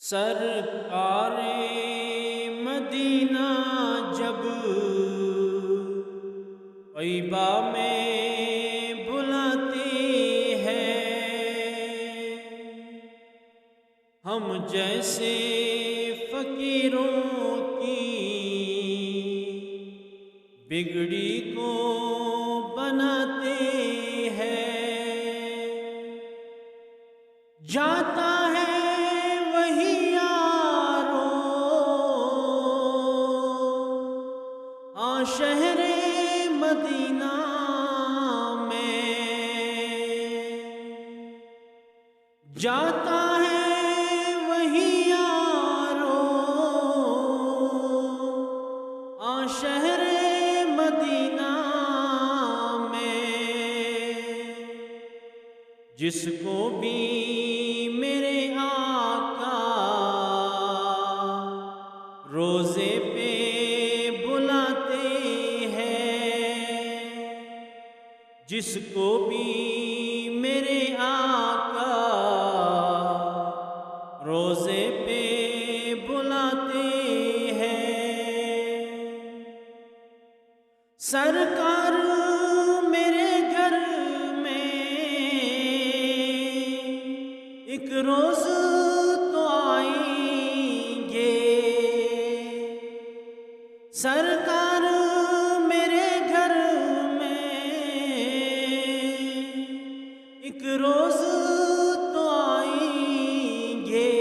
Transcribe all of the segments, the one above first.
سرکار مدینہ جب طیبہ میں بلاتے ہیں، ہم جیسے فقیروں کی بگڑی کو بناتے ہیں۔ جاتا ہے وہی یارو شہر مدینہ میں، جاتا ہے وہی یارو شہر مدینہ میں، جس کو بھی میرے آقا روزے پہ بلاتے ہیں، جس کو بھی میرے آقا روزے پہ بلاتے ہیں۔ سرکار میرے گھر میں ایک روز تو آئیں گے، سرکار میرے گھر میں ایک روز تو آئیں گے،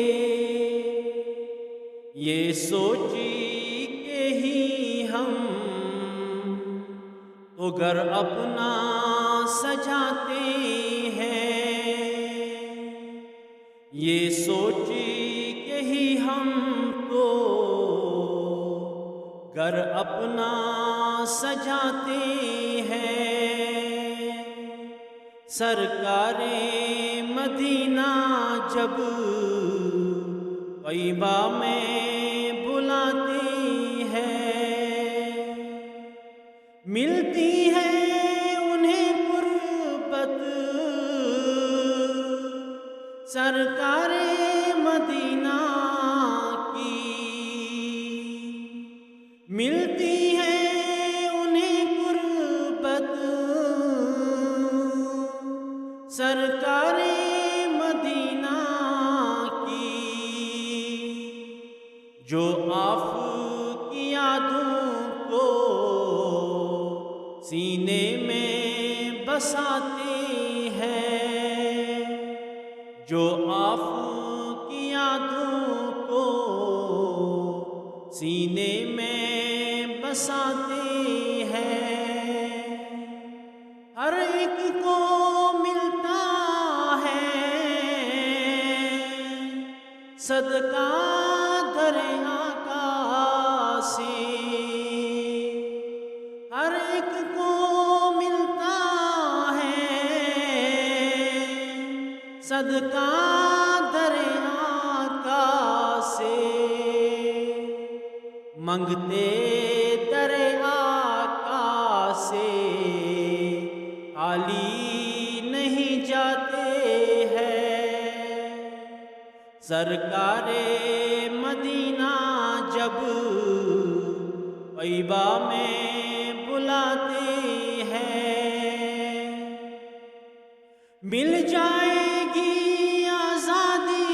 یہ سوچی کہ ہی ہم تو گھر اپنا سجاتے ہیں، یہ سوچی کہ ہی ہم تو گھر اپنا سجاتے ہیں۔ سرکار مدینہ جب طیبہ میں بلاتے ہیں، ملتی ہے انہیں قربت سرکار مدینہ کی، ملتی ہے انہیں قربت سرکار مدینہ کی، جو آپ کی یادوں کو سینے میں بساتے ہیں، جو آپ کی یادوں کو سینے میں بساتے ہیں۔ ہر ایک کو ملتا ہے صدقہ در آقا سے، ہر ایک کو ملتا ہے صدقہ در آقا سے، منگتے در آقا سے خالی نہیں جاتے ہیں۔ سرکار مدینہ جب طیبہ میں بلاتے ہیں، مل جائے گی آزادی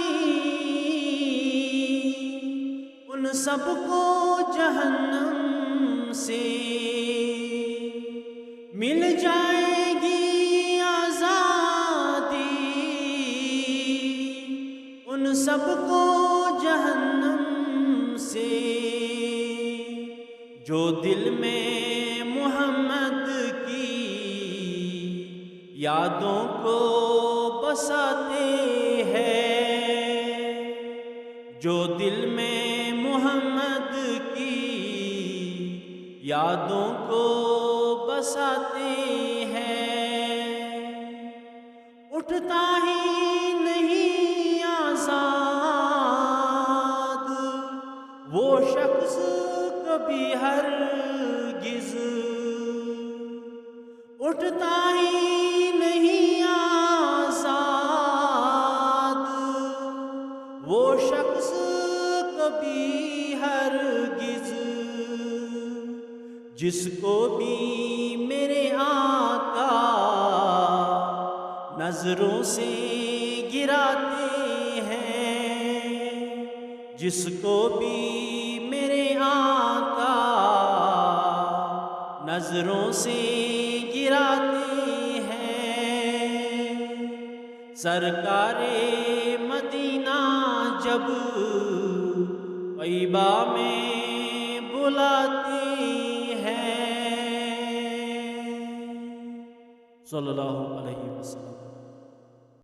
ان سب کو جہنم سے، مل جائے گی آزادی ان سب کو جہنم سے، جو دل میں محمد کی یادوں کو بساتے ہیں، جو دل میں محمد کی یادوں کو بساتے ہیں، اٹھتا ہی نہیں آزاد وہ شخص کبھی ہرگز، اٹھتا ہی نہیں آزاد وہ شخص روز کبھی ہرگز جس کو بھی میرے آقا نظروں سے گراتے ہیں، جس کو بھی میرے آقا نظروں سے گراتے ہیں، سرکار مدینہ جب طیبہ میں بلاتے ہیں، صلی اللہ علیہ